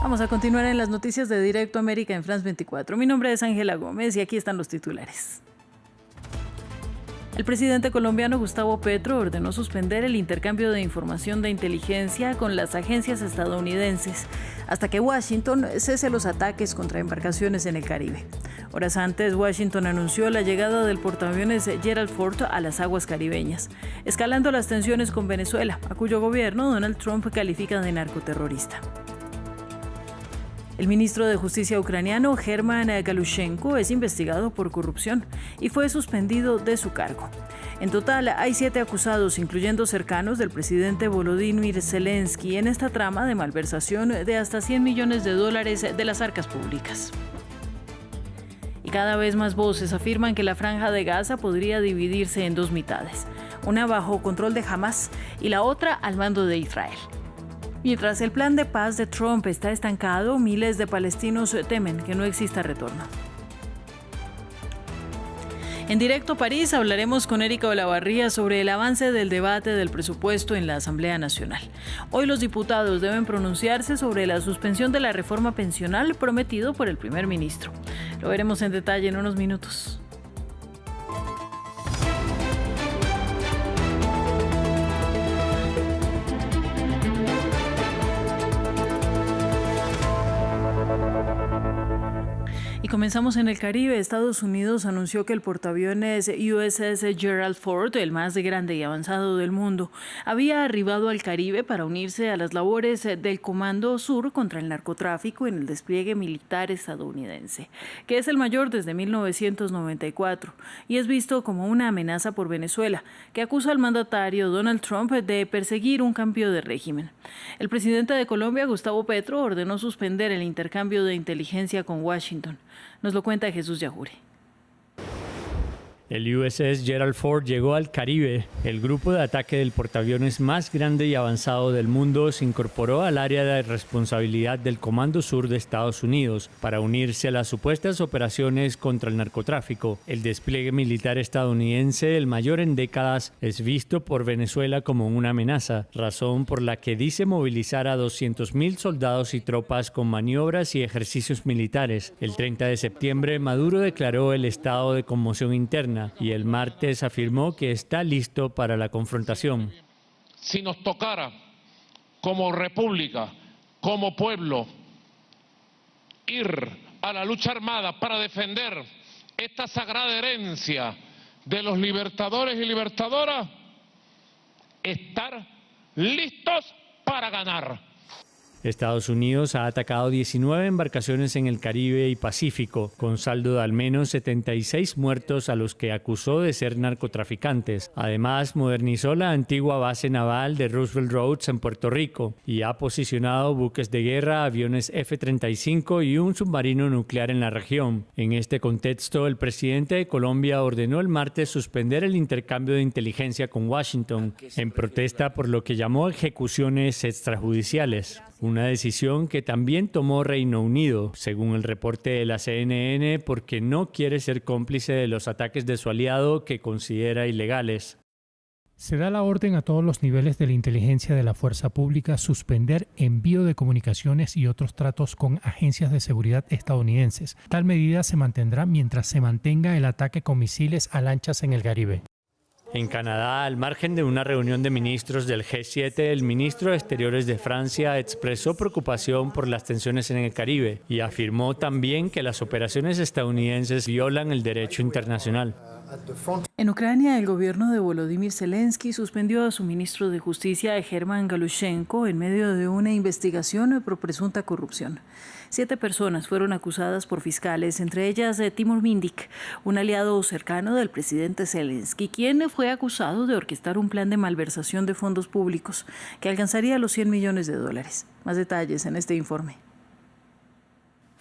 Vamos a continuar en las noticias de Directo América en France 24. Mi nombre es Ángela Gómez y aquí están los titulares. El presidente colombiano Gustavo Petro ordenó suspender el intercambio de información de inteligencia con las agencias estadounidenses hasta que Washington cese los ataques contra embarcaciones en el Caribe. Horas antes, Washington anunció la llegada del portaaviones Gerald Ford a las aguas caribeñas, escalando las tensiones con Venezuela, a cuyo gobierno Donald Trump califica de narcoterrorista. El ministro de Justicia ucraniano, German Galushenko, es investigado por corrupción y fue suspendido de su cargo. En total, hay 7 acusados, incluyendo cercanos del presidente Volodymyr Zelensky, en esta trama de malversación de hasta $100 millones de las arcas públicas. Y cada vez más voces afirman que la franja de Gaza podría dividirse en 2 mitades, una bajo control de Hamas y la otra al mando de Israel. Mientras el plan de paz de Trump está estancado, miles de palestinos temen que no exista retorno. En Directo París hablaremos con Erika Olavarría sobre el avance del debate del presupuesto en la Asamblea Nacional. Hoy los diputados deben pronunciarse sobre la suspensión de la reforma pensional prometido por el primer ministro. Lo veremos en detalle en unos minutos. Y comenzamos en el Caribe. Estados Unidos anunció que el portaaviones USS Gerald Ford, el más grande y avanzado del mundo, había arribado al Caribe para unirse a las labores del Comando Sur contra el narcotráfico en el despliegue militar estadounidense, que es el mayor desde 1994 y es visto como una amenaza por Venezuela, que acusa al mandatario Donald Trump de perseguir un cambio de régimen. El presidente de Colombia, Gustavo Petro, ordenó suspender el intercambio de inteligencia con Washington. Nos lo cuenta Jesús Yajure. El USS Gerald Ford llegó al Caribe. El grupo de ataque del portaaviones más grande y avanzado del mundo se incorporó al área de responsabilidad del Comando Sur de Estados Unidos para unirse a las supuestas operaciones contra el narcotráfico. El despliegue militar estadounidense, el mayor en décadas, es visto por Venezuela como una amenaza, razón por la que dice movilizar a 200.000 soldados y tropas con maniobras y ejercicios militares. El 30 de septiembre, Maduro declaró el estado de conmoción interna y el martes afirmó que está listo para la confrontación. Si nos tocara como república, como pueblo, ir a la lucha armada para defender esta sagrada herencia de los libertadores y libertadoras, estar listos para ganar. Estados Unidos ha atacado 19 embarcaciones en el Caribe y Pacífico, con saldo de al menos 76 muertos a los que acusó de ser narcotraficantes. Además, modernizó la antigua base naval de Roosevelt Roads en Puerto Rico y ha posicionado buques de guerra, aviones F-35 y un submarino nuclear en la región. En este contexto, el presidente de Colombia ordenó el martes suspender el intercambio de inteligencia con Washington, en protesta por lo que llamó ejecuciones extrajudiciales. Una decisión que también tomó Reino Unido, según el reporte de la CNN, porque no quiere ser cómplice de los ataques de su aliado que considera ilegales. Se da la orden a todos los niveles de la inteligencia de la fuerza pública suspender envío de comunicaciones y otros tratos con agencias de seguridad estadounidenses. Tal medida se mantendrá mientras se mantenga el ataque con misiles a lanchas en el Caribe. En Canadá, al margen de una reunión de ministros del G7, el ministro de Exteriores de Francia expresó preocupación por las tensiones en el Caribe y afirmó también que las operaciones estadounidenses violan el derecho internacional. En Ucrania, el gobierno de Volodymyr Zelensky suspendió a su ministro de Justicia, German Galushenko, en medio de una investigación por presunta corrupción. 7 personas fueron acusadas por fiscales, entre ellas Timur Mindik, un aliado cercano del presidente Zelensky, quien fue acusado de orquestar un plan de malversación de fondos públicos que alcanzaría los $100 millones. Más detalles en este informe.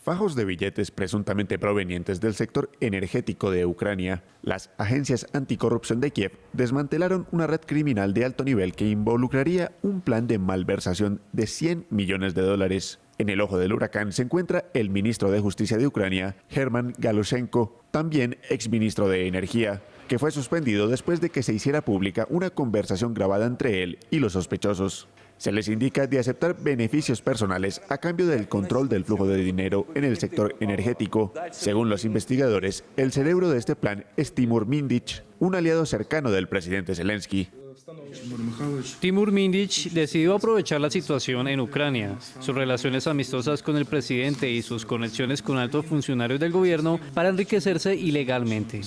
Fajos de billetes presuntamente provenientes del sector energético de Ucrania, las agencias anticorrupción de Kiev desmantelaron una red criminal de alto nivel que involucraría un plan de malversación de $100 millones. En el ojo del huracán se encuentra el ministro de Justicia de Ucrania, German Galushenko, también exministro de Energía, que fue suspendido después de que se hiciera pública una conversación grabada entre él y los sospechosos. Se les indica de aceptar beneficios personales a cambio del control del flujo de dinero en el sector energético. Según los investigadores, el cerebro de este plan es Timur Mindich, un aliado cercano del presidente Zelensky. Timur Mindich decidió aprovechar la situación en Ucrania, sus relaciones amistosas con el presidente y sus conexiones con altos funcionarios del gobierno para enriquecerse ilegalmente.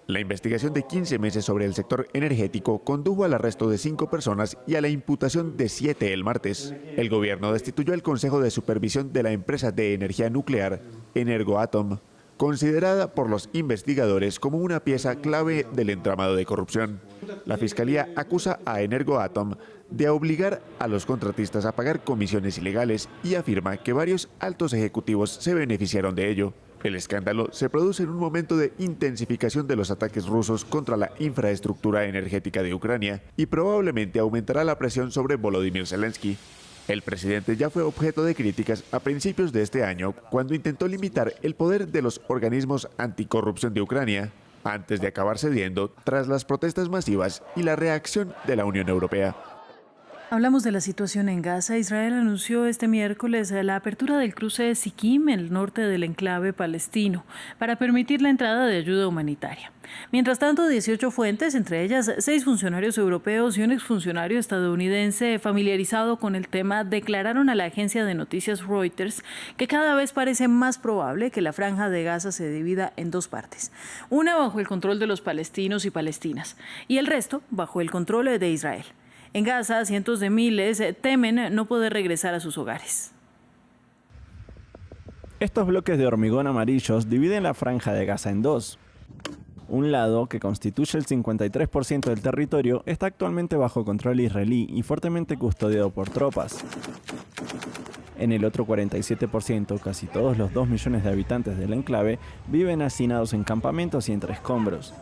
La investigación de 15 meses sobre el sector energético condujo al arresto de 5 personas y a la imputación de 7 el martes. El gobierno destituyó el Consejo de Supervisión de la empresa de energía nuclear, Energoatom, considerada por los investigadores como una pieza clave del entramado de corrupción. La Fiscalía acusa a Energoatom de obligar a los contratistas a pagar comisiones ilegales y afirma que varios altos ejecutivos se beneficiaron de ello. El escándalo se produce en un momento de intensificación de los ataques rusos contra la infraestructura energética de Ucrania y probablemente aumentará la presión sobre Volodymyr Zelensky. El presidente ya fue objeto de críticas a principios de este año cuando intentó limitar el poder de los organismos anticorrupción de Ucrania, antes de acabar cediendo tras las protestas masivas y la reacción de la Unión Europea. Hablamos de la situación en Gaza. Israel anunció este miércoles la apertura del cruce de Siquim, en el norte del enclave palestino, para permitir la entrada de ayuda humanitaria. Mientras tanto, 18 fuentes, entre ellas 6 funcionarios europeos y un exfuncionario estadounidense familiarizado con el tema, declararon a la agencia de noticias Reuters que cada vez parece más probable que la franja de Gaza se divida en 2 partes, una bajo el control de los palestinos y palestinas, y el resto bajo el control de Israel. En Gaza, cientos de miles temen no poder regresar a sus hogares. Estos bloques de hormigón amarillos dividen la franja de Gaza en 2. Un lado, que constituye el 53% del territorio, está actualmente bajo control israelí y fuertemente custodiado por tropas. En el otro 47%, casi todos los 2 millones de habitantes del enclave viven hacinados en campamentos y entre escombros.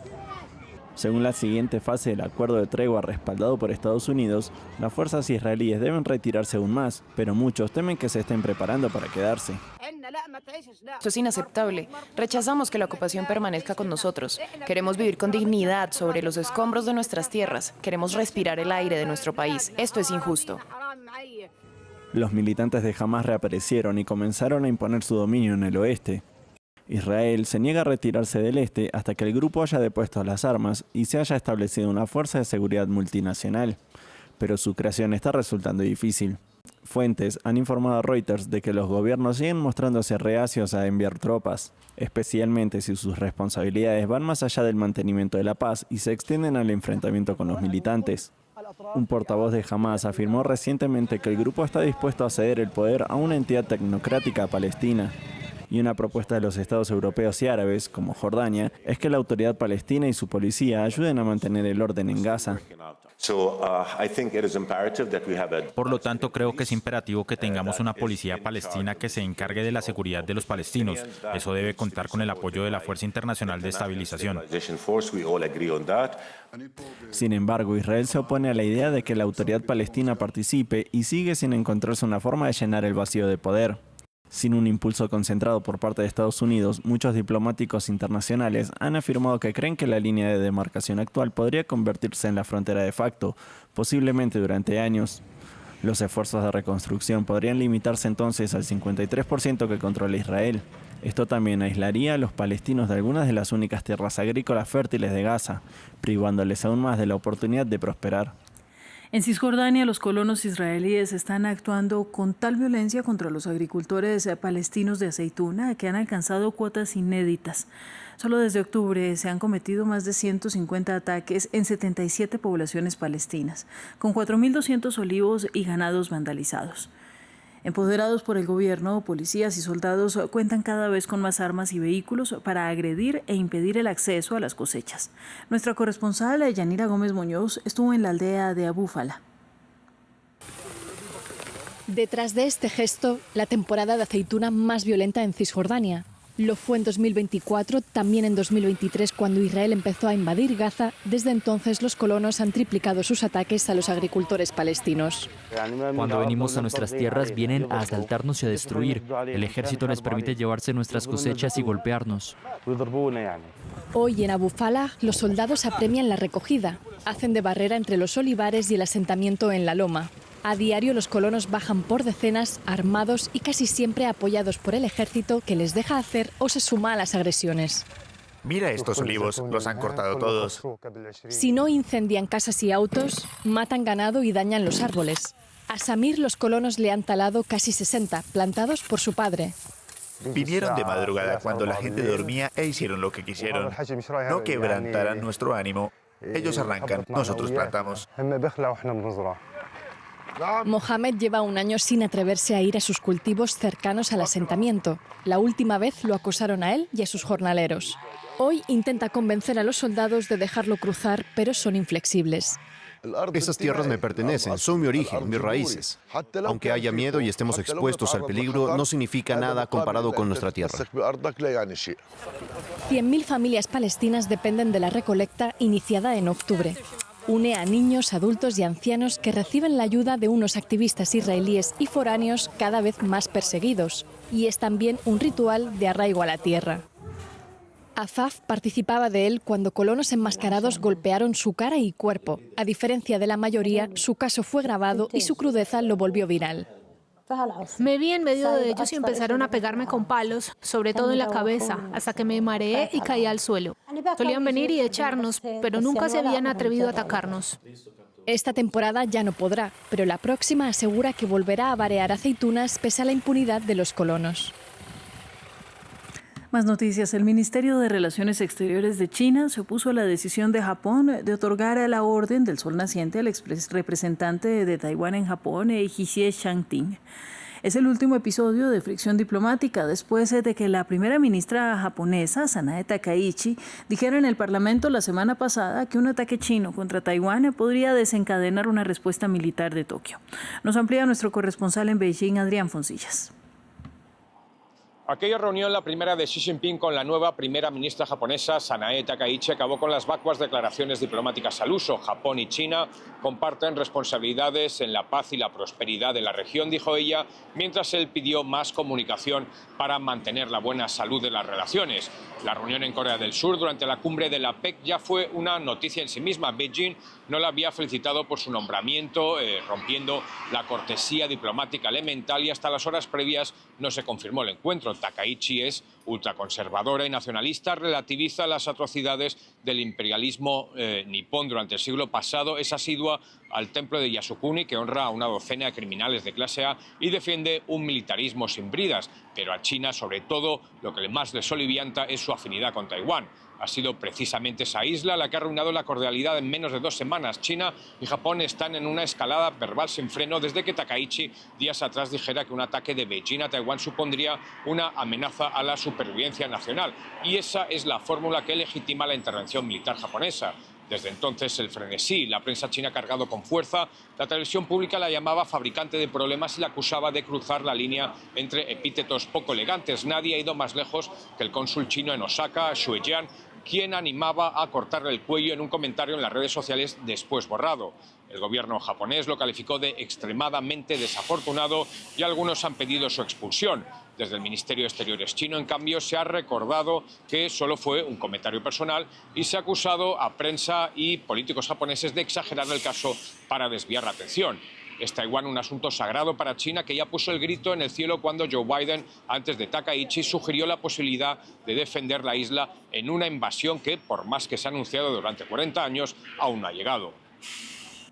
Según la siguiente fase del acuerdo de tregua respaldado por Estados Unidos, las fuerzas israelíes deben retirarse aún más, pero muchos temen que se estén preparando para quedarse. Esto es inaceptable. Rechazamos que la ocupación permanezca con nosotros. Queremos vivir con dignidad sobre los escombros de nuestras tierras. Queremos respirar el aire de nuestro país. Esto es injusto. Los militantes de Hamás reaparecieron y comenzaron a imponer su dominio en el oeste. Israel se niega a retirarse del este hasta que el grupo haya depuesto las armas y se haya establecido una fuerza de seguridad multinacional, pero su creación está resultando difícil. Fuentes han informado a Reuters de que los gobiernos siguen mostrándose reacios a enviar tropas, especialmente si sus responsabilidades van más allá del mantenimiento de la paz y se extienden al enfrentamiento con los militantes. Un portavoz de Hamás afirmó recientemente que el grupo está dispuesto a ceder el poder a una entidad tecnocrática palestina. Y una propuesta de los estados europeos y árabes, como Jordania, es que la autoridad palestina y su policía ayuden a mantener el orden en Gaza. Por lo tanto, creo que es imperativo que tengamos una policía palestina que se encargue de la seguridad de los palestinos. Eso debe contar con el apoyo de la Fuerza Internacional de Estabilización. Sin embargo, Israel se opone a la idea de que la autoridad palestina participe y sigue sin encontrarse una forma de llenar el vacío de poder. Sin un impulso concentrado por parte de Estados Unidos, muchos diplomáticos internacionales han afirmado que creen que la línea de demarcación actual podría convertirse en la frontera de facto, posiblemente durante años. Los esfuerzos de reconstrucción podrían limitarse entonces al 53% que controla Israel. Esto también aislaría a los palestinos de algunas de las únicas tierras agrícolas fértiles de Gaza, privándoles aún más de la oportunidad de prosperar. En Cisjordania, los colonos israelíes están actuando con tal violencia contra los agricultores palestinos de aceituna que han alcanzado cuotas inéditas. Solo desde octubre se han cometido más de 150 ataques en 77 poblaciones palestinas, con 4.200 olivos y ganados vandalizados. Empoderados por el gobierno, policías y soldados cuentan cada vez con más armas y vehículos para agredir e impedir el acceso a las cosechas. Nuestra corresponsal, Yanira Gómez Muñoz, estuvo en la aldea de Abúfala. Detrás de este gesto, la temporada de aceituna más violenta en Cisjordania. Lo fue en 2024, también en 2023 cuando Israel empezó a invadir Gaza. Desde entonces los colonos han triplicado sus ataques a los agricultores palestinos. Cuando venimos a nuestras tierras vienen a asaltarnos y a destruir. El ejército les permite llevarse nuestras cosechas y golpearnos. Hoy en Abu Falah los soldados apremian la recogida. Hacen de barrera entre los olivares y el asentamiento en la loma. A diario los colonos bajan por decenas, armados y casi siempre apoyados por el ejército que les deja hacer o se suma a las agresiones. Mira estos olivos, los han cortado todos. Si no incendian casas y autos, matan ganado y dañan los árboles. A Samir los colonos le han talado casi 60, plantados por su padre. Vinieron de madrugada cuando la gente dormía e hicieron lo que quisieron. No quebrantarán nuestro ánimo. Ellos arrancan, nosotros plantamos. Mohamed lleva un año sin atreverse a ir a sus cultivos cercanos al asentamiento. La última vez lo acosaron a él y a sus jornaleros. Hoy intenta convencer a los soldados de dejarlo cruzar, pero son inflexibles. Esas tierras me pertenecen, son mi origen, mis raíces. Aunque haya miedo y estemos expuestos al peligro, no significa nada comparado con nuestra tierra. 100.000 familias palestinas dependen de la recolecta iniciada en octubre. Une a niños, adultos y ancianos que reciben la ayuda de unos activistas israelíes y foráneos cada vez más perseguidos. Y es también un ritual de arraigo a la tierra. Afaf participaba de él cuando colonos enmascarados golpearon su cara y cuerpo. A diferencia de la mayoría, su caso fue grabado y su crudeza lo volvió viral. Me vi en medio de ellos y empezaron a pegarme con palos, sobre todo en la cabeza, hasta que me mareé y caí al suelo. Solían venir y echarnos, pero nunca se habían atrevido a atacarnos. Esta temporada ya no podrá, pero la próxima asegura que volverá a varear aceitunas pese a la impunidad de los colonos. Más noticias. El Ministerio de Relaciones Exteriores de China se opuso a la decisión de Japón de otorgar la Orden del Sol Naciente al representante de Taiwán en Japón, Jie Shangting. Es el último episodio de fricción diplomática después de que la primera ministra japonesa, Sanae Takaichi, dijera en el Parlamento la semana pasada que un ataque chino contra Taiwán podría desencadenar una respuesta militar de Tokio. Nos amplía nuestro corresponsal en Beijing, Adrián Foncillas. Aquella reunión, la primera de Xi Jinping con la nueva primera ministra japonesa, Sanae Takaichi, acabó con las vacuas declaraciones diplomáticas al uso. Japón y China comparten responsabilidades en la paz y la prosperidad de la región, dijo ella, mientras él pidió más comunicación para mantener la buena salud de las relaciones. La reunión en Corea del Sur durante la cumbre de la PEC ya fue una noticia en sí misma. Beijing no la había felicitado por su nombramiento, rompiendo la cortesía diplomática elemental, y hasta las horas previas no se confirmó el encuentro. Takaichi es ultraconservadora y nacionalista, relativiza las atrocidades del imperialismo nipón durante el siglo pasado, es asidua al templo de Yasukuni, que honra a una docena de criminales de clase A, y defiende un militarismo sin bridas. Pero a China, sobre todo, lo que más le solivianta es su afinidad con Taiwán. Ha sido precisamente esa isla la que ha arruinado la cordialidad en menos de 2 semanas. China y Japón están en una escalada verbal sin freno desde que Takaichi días atrás dijera que un ataque de Beijing a Taiwán supondría una amenaza a la supervivencia nacional. Y esa es la fórmula que legitima la intervención militar japonesa. Desde entonces el frenesí, la prensa china ha cargado con fuerza, la televisión pública la llamaba fabricante de problemas y la acusaba de cruzar la línea entre epítetos poco elegantes. Nadie ha ido más lejos que el cónsul chino en Osaka, Xue Jian, quien animaba a cortarle el cuello en un comentario en las redes sociales después borrado. El gobierno japonés lo calificó de extremadamente desafortunado y algunos han pedido su expulsión. Desde el Ministerio de Exteriores chino, en cambio, se ha recordado que solo fue un comentario personal y se ha acusado a prensa y políticos japoneses de exagerar el caso para desviar la atención. Es Taiwán un asunto sagrado para China, que ya puso el grito en el cielo cuando Joe Biden, antes de Takaichi, sugirió la posibilidad de defender la isla en una invasión que, por más que se ha anunciado durante 40 años, aún no ha llegado.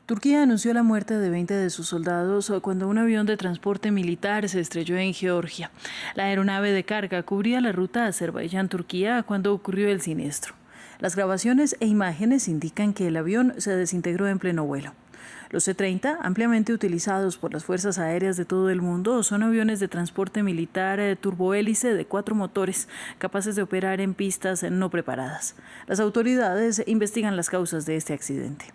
Turquía anunció la muerte de 20 de sus soldados cuando un avión de transporte militar se estrelló en Georgia. La aeronave de carga cubría la ruta Azerbaiyán-Turquía cuando ocurrió el siniestro. Las grabaciones e imágenes indican que el avión se desintegró en pleno vuelo. Los C-30, ampliamente utilizados por las fuerzas aéreas de todo el mundo, son aviones de transporte militar turbohélice de 4 motores, capaces de operar en pistas no preparadas. Las autoridades investigan las causas de este accidente.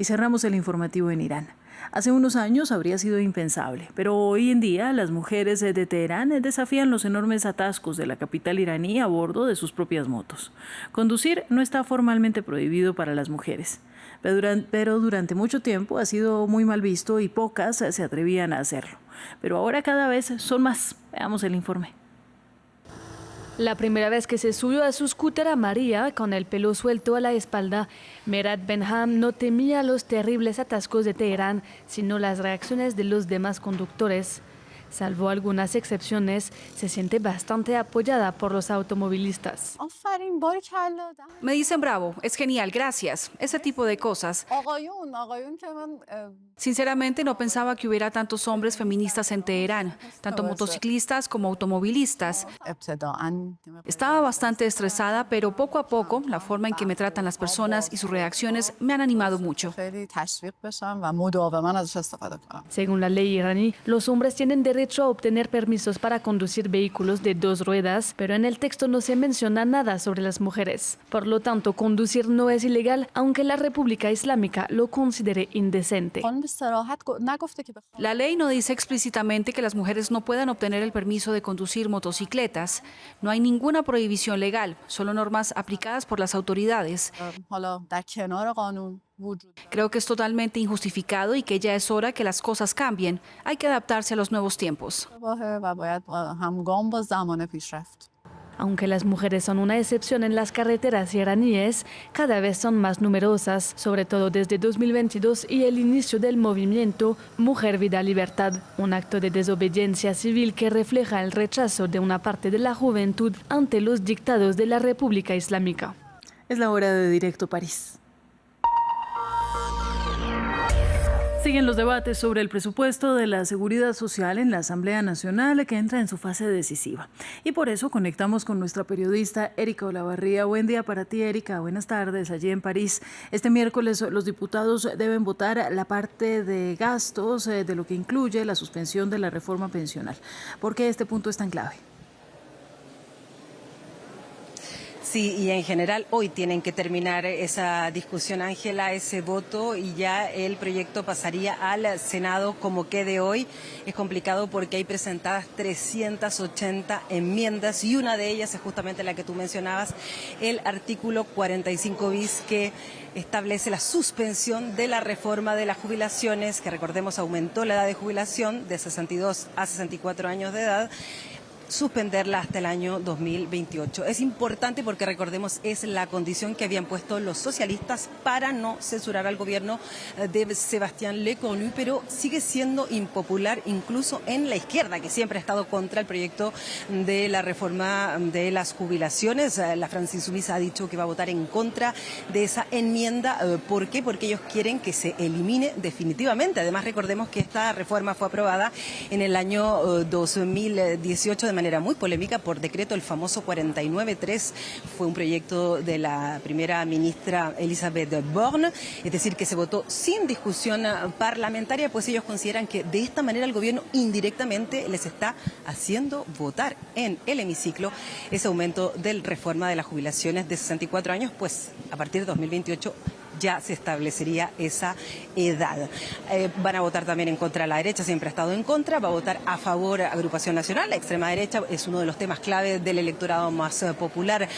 Y cerramos el informativo en Irán. Hace unos años habría sido impensable, pero hoy en día las mujeres de Teherán desafían los enormes atascos de la capital iraní a bordo de sus propias motos. Conducir no está formalmente prohibido para las mujeres, pero durante mucho tiempo ha sido muy mal visto y pocas se atrevían a hacerlo. Pero ahora cada vez son más. Veamos el informe. La primera vez que se subió a su scooter amarilla, con el pelo suelto a la espalda, Merat Benham no temía los terribles atascos de Teherán, sino las reacciones de los demás conductores. Salvo algunas excepciones, se siente bastante apoyada por los automovilistas. Me dicen bravo, es genial, gracias, ese tipo de cosas. Sinceramente no pensaba que hubiera tantos hombres feministas en Teherán, tanto motociclistas como automovilistas. Estaba bastante estresada, pero poco a poco la forma en que me tratan las personas y sus reacciones me han animado mucho. Según la ley iraní, los hombres tienen derecho a obtener permisos para conducir vehículos de 2 ruedas, pero en el texto no se menciona nada sobre las mujeres. Por lo tanto, conducir no es ilegal, aunque la República Islámica lo considere indecente. La ley no dice explícitamente que las mujeres no puedan obtener el permiso de conducir motocicletas. No hay ninguna prohibición legal, solo normas aplicadas por las autoridades. Creo que es totalmente injustificado y que ya es hora que las cosas cambien. Hay que adaptarse a los nuevos tiempos. Aunque las mujeres son una excepción en las carreteras iraníes, cada vez son más numerosas, sobre todo desde 2022 y el inicio del movimiento Mujer, Vida, Libertad, un acto de desobediencia civil que refleja el rechazo de una parte de la juventud ante los dictados de la República Islámica. Es la hora de Directo París. Siguen los debates sobre el presupuesto de la Seguridad Social en la Asamblea Nacional, que entra en su fase decisiva. Y por eso conectamos con nuestra periodista Erika Olavarría. Buen día para ti, Erika. Buenas tardes allí en París. Este miércoles los diputados deben votar la parte de gastos de lo que incluye la suspensión de la reforma pensional. ¿Por qué este punto es tan clave? Sí, y en general hoy tienen que terminar esa discusión, Ángela, ese voto, y ya el proyecto pasaría al Senado como quede hoy. Es complicado porque hay presentadas 380 enmiendas y una de ellas es justamente la que tú mencionabas, el artículo 45 bis, que establece la suspensión de la reforma de las jubilaciones, que recordemos aumentó la edad de jubilación de 62 a 64 años de edad, suspenderla hasta el año 2028. Es importante porque, recordemos, es la condición que habían puesto los socialistas para no censurar al gobierno de Sébastien Lecornu, pero sigue siendo impopular incluso en la izquierda, que siempre ha estado contra el proyecto de la reforma de las jubilaciones. La France Insoumise ha dicho que va a votar en contra de esa enmienda. ¿Por qué? Porque ellos quieren que se elimine definitivamente. Además, recordemos que esta reforma fue aprobada en el año 2018 de manera muy polémica por decreto, el famoso 49.3. Fue un proyecto de la primera ministra Elisabeth Borne, es decir, que se votó sin discusión parlamentaria, pues ellos consideran que de esta manera el gobierno indirectamente les está haciendo votar en el hemiciclo ese aumento de la reforma de las jubilaciones de 64 años, pues a partir de 2028 ya se establecería esa edad. Van a votar también en contra la derecha, siempre ha estado en contra, va a votar a favor Agrupación Nacional. La extrema derecha es uno de los temas clave del electorado más popular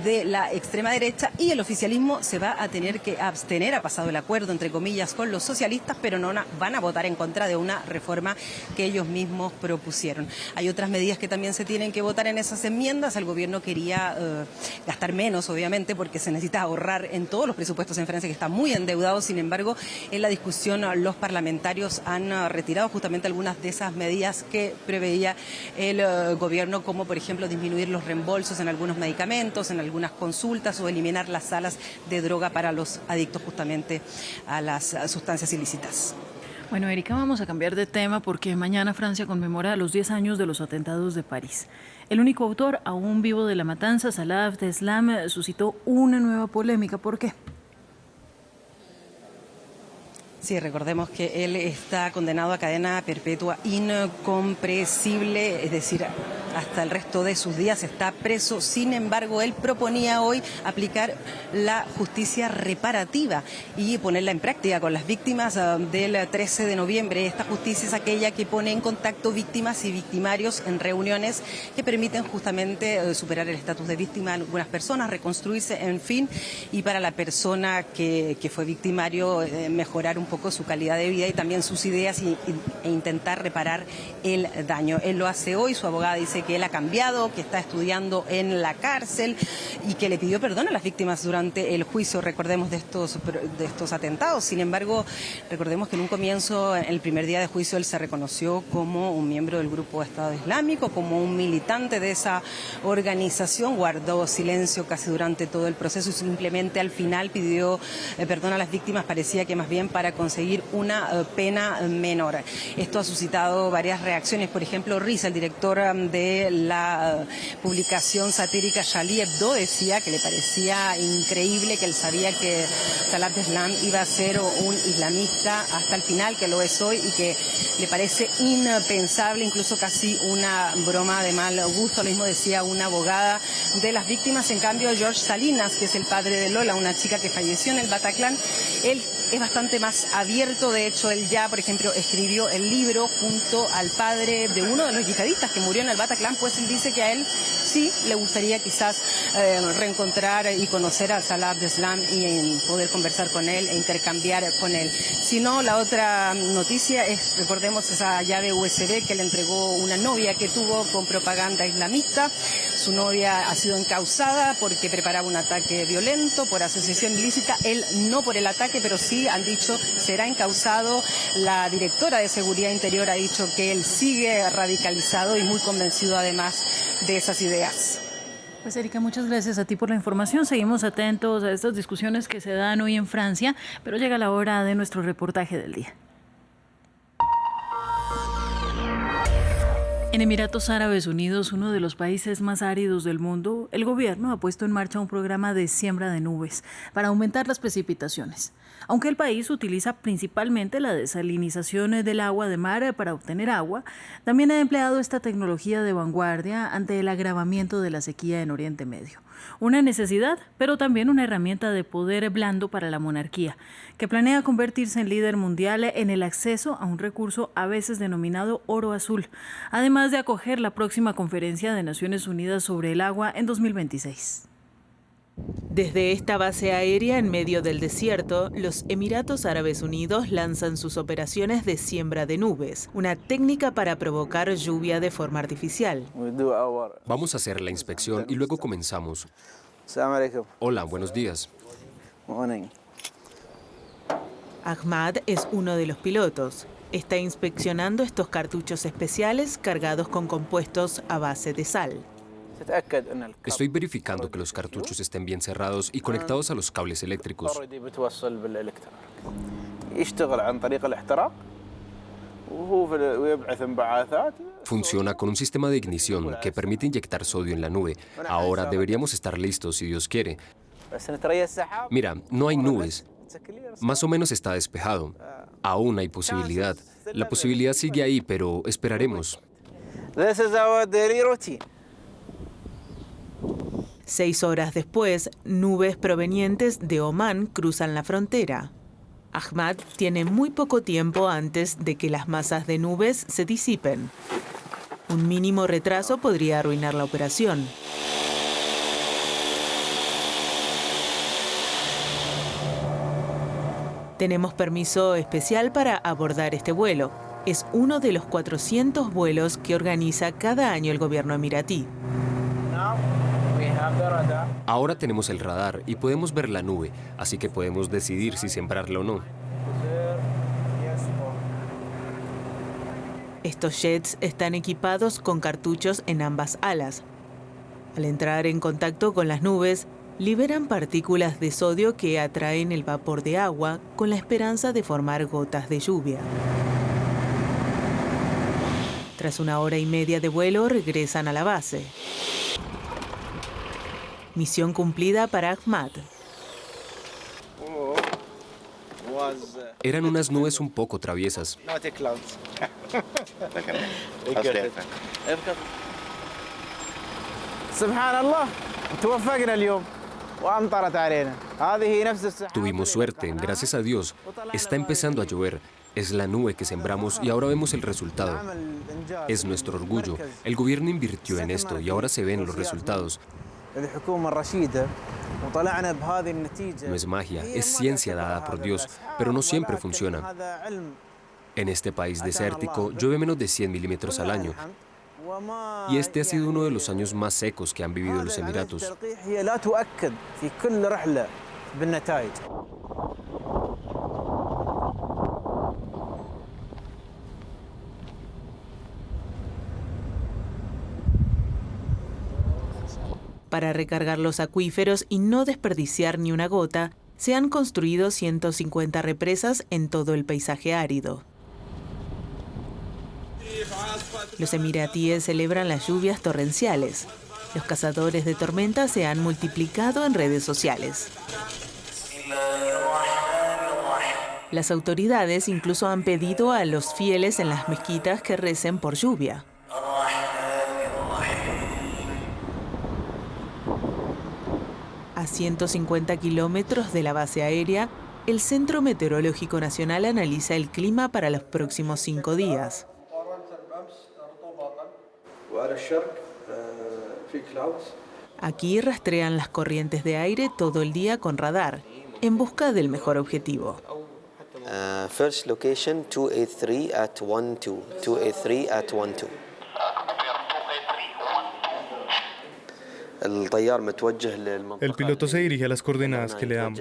de la extrema derecha, y el oficialismo se va a tener que abstener. Ha pasado el acuerdo, entre comillas, con los socialistas, pero no van a votar en contra de una reforma que ellos mismos propusieron. Hay otras medidas que también se tienen que votar en esas enmiendas. El gobierno quería gastar menos, obviamente, porque se necesita ahorrar en todos los presupuestos en Francia, que está muy endeudado. Sin embargo, en la discusión los parlamentarios han retirado justamente algunas de esas medidas que preveía el gobierno, como por ejemplo disminuir los reembolsos en algunos medicamentos, en algunas consultas, o eliminar las salas de droga para los adictos justamente a las sustancias ilícitas. Bueno, Erika, vamos a cambiar de tema porque mañana Francia conmemora los 10 años de los atentados de París. El único autor aún vivo de la matanza, Salah Abdeslam, suscitó una nueva polémica. ¿Por qué? Sí, recordemos que él está condenado a cadena perpetua incompresible, es decir, hasta el resto de sus días, está preso. Sin embargo, él proponía hoy aplicar la justicia reparativa y ponerla en práctica con las víctimas del 13 de noviembre. Esta justicia es aquella que pone en contacto víctimas y victimarios en reuniones que permiten justamente superar el estatus de víctima de algunas personas, reconstruirse, en fin, y para la persona que fue victimario mejorar un poco su calidad de vida y también sus ideas e intentar reparar el daño. Él lo hace hoy, su abogada dice que él ha cambiado, que está estudiando en la cárcel y que le pidió perdón a las víctimas durante el juicio, recordemos, de estos atentados. Sin embargo, recordemos que en un comienzo, en el primer día de juicio, él se reconoció como un miembro del grupo Estado Islámico, como un militante de esa organización, guardó silencio casi durante todo el proceso y simplemente al final pidió perdón a las víctimas, parecía que más bien para conseguir una pena menor. Esto ha suscitado varias reacciones, por ejemplo, Riza, el director de la publicación satírica Charlie Hebdo, decía que le parecía increíble, que él sabía que Salah Abdeslam iba a ser un islamista hasta el final, que lo es hoy, y que le parece impensable, incluso casi una broma de mal gusto. Lo mismo decía una abogada de las víctimas. En cambio, George Salinas, que es el padre de Lola, una chica que falleció en el Bataclan, él es bastante más abierto. De hecho, él ya, por ejemplo, escribió el libro junto al padre de uno de los yihadistas que murió en el Bataclan, pues él dice que a él sí le gustaría quizás reencontrar y conocer a Salah Abdeslam y poder conversar con él e intercambiar con él. Si no, la otra noticia es, recordemos, esa llave USB que le entregó una novia que tuvo con propaganda islamista. Su novia ha sido encausada porque preparaba un ataque violento por asociación ilícita. Él no por el ataque, pero sí han dicho será encausado. La directora de Seguridad Interior ha dicho que él sigue radicalizado y muy convencido además de esas ideas. Pues Erika, muchas gracias a ti por la información. Seguimos atentos a estas discusiones que se dan hoy en Francia, pero llega la hora de nuestro reportaje del día. En Emiratos Árabes Unidos, uno de los países más áridos del mundo, el gobierno ha puesto en marcha un programa de siembra de nubes para aumentar las precipitaciones. Aunque el país utiliza principalmente la desalinización del agua de mar para obtener agua, también ha empleado esta tecnología de vanguardia ante el agravamiento de la sequía en Oriente Medio. Una necesidad, pero también una herramienta de poder blando para la monarquía, que planea convertirse en líder mundial en el acceso a un recurso a veces denominado oro azul, además de acoger la próxima conferencia de Naciones Unidas sobre el agua en 2026. Desde esta base aérea en medio del desierto, los Emiratos Árabes Unidos lanzan sus operaciones de siembra de nubes, una técnica para provocar lluvia de forma artificial. Vamos a hacer la inspección y luego comenzamos. Hola, buenos días. Ahmad es uno de los pilotos. Está inspeccionando estos cartuchos especiales cargados con compuestos a base de sal. Estoy verificando que los cartuchos estén bien cerrados y conectados a los cables eléctricos. Funciona con un sistema de ignición que permite inyectar sodio en la nube. Ahora deberíamos estar listos si Dios quiere. Mira, no hay nubes. Más o menos está despejado. Aún hay posibilidad. La posibilidad sigue ahí, pero esperaremos. 6 horas después, nubes provenientes de Omán cruzan la frontera. Ahmad tiene muy poco tiempo antes de que las masas de nubes se disipen. Un mínimo retraso podría arruinar la operación. Tenemos permiso especial para abordar este vuelo. Es uno de los 400 vuelos que organiza cada año el gobierno emiratí. Ahora tenemos el radar y podemos ver la nube, así que podemos decidir si sembrarla o no. Estos jets están equipados con cartuchos en ambas alas. Al entrar en contacto con las nubes, liberan partículas de sodio que atraen el vapor de agua con la esperanza de formar gotas de lluvia. Tras 1 hora y media de vuelo, regresan a la base. Misión cumplida para Ahmad. Eran unas nubes un poco traviesas. Tuvimos suerte, gracias a Dios. Está empezando a llover. Es la nube que sembramos y ahora vemos el resultado. Es nuestro orgullo. El gobierno invirtió en esto y ahora se ven los resultados. No es magia, es ciencia dada por Dios, pero no siempre funciona. En este país desértico llueve menos de 100 milímetros al año. Y este ha sido uno de los años más secos que han vivido los Emiratos. Para recargar los acuíferos y no desperdiciar ni una gota, se han construido 150 represas en todo el paisaje árido. Los emiratíes celebran las lluvias torrenciales. Los cazadores de tormentas se han multiplicado en redes sociales. Las autoridades incluso han pedido a los fieles en las mezquitas que recen por lluvia. A 150 kilómetros de la base aérea, el Centro Meteorológico Nacional analiza el clima para los próximos 5 días. Aquí rastrean las corrientes de aire todo el día con radar, en busca del mejor objetivo. First location 283 at 12. 283 at 12. El piloto se dirige a las coordenadas que le damos.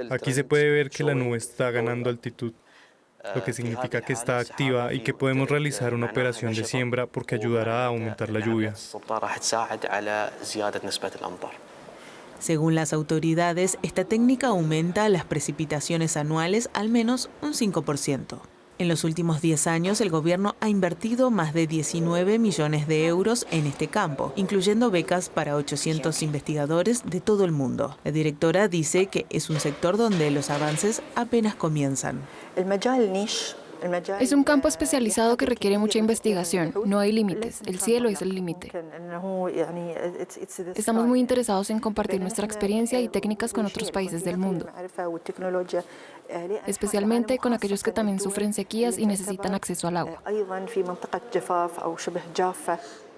Aquí se puede ver que la nube está ganando altitud, lo que significa que está activa y que podemos realizar una operación de siembra porque ayudará a aumentar la lluvia. Según las autoridades, esta técnica aumenta las precipitaciones anuales al menos un 5%. En los últimos 10 años, el gobierno ha invertido más de 19 millones de euros en este campo, incluyendo becas para 800 investigadores de todo el mundo. La directora dice que es un sector donde los avances apenas comienzan. Es un campo especializado que requiere mucha investigación. No hay límites. El cielo es el límite. Estamos muy interesados en compartir nuestra experiencia y técnicas con otros países del mundo, especialmente con aquellos que también sufren sequías y necesitan acceso al agua.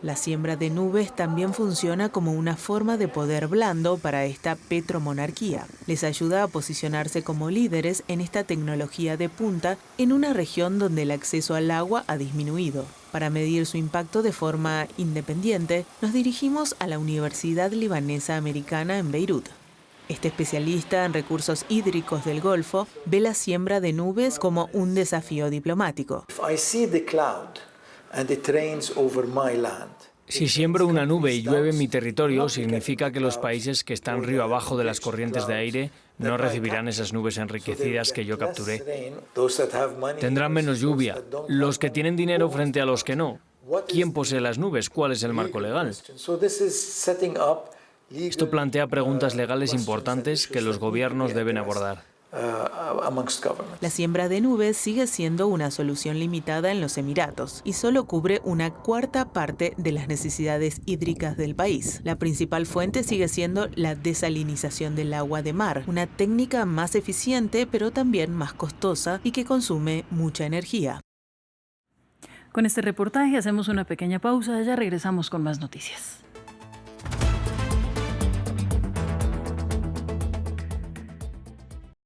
La siembra de nubes también funciona como una forma de poder blando para esta petromonarquía. Les ayuda a posicionarse como líderes en esta tecnología de punta en una región donde el acceso al agua ha disminuido. Para medir su impacto de forma independiente, nos dirigimos a la Universidad Libanesa Americana en Beirut. Este especialista en recursos hídricos del Golfo ve la siembra de nubes como un desafío diplomático. Si siembro una nube y llueve en mi territorio, significa que los países que están río abajo de las corrientes de aire no recibirán esas nubes enriquecidas que yo capturé. Tendrán menos lluvia. Los que tienen dinero frente a los que no. ¿Quién posee las nubes? ¿Cuál es el marco legal? Esto plantea preguntas legales importantes que los gobiernos deben abordar. La siembra de nubes sigue siendo una solución limitada en los Emiratos y solo cubre una cuarta parte de las necesidades hídricas del país. La principal fuente sigue siendo la desalinización del agua de mar, una técnica más eficiente pero también más costosa y que consume mucha energía. Con este reportaje hacemos una pequeña pausa, ya regresamos con más noticias.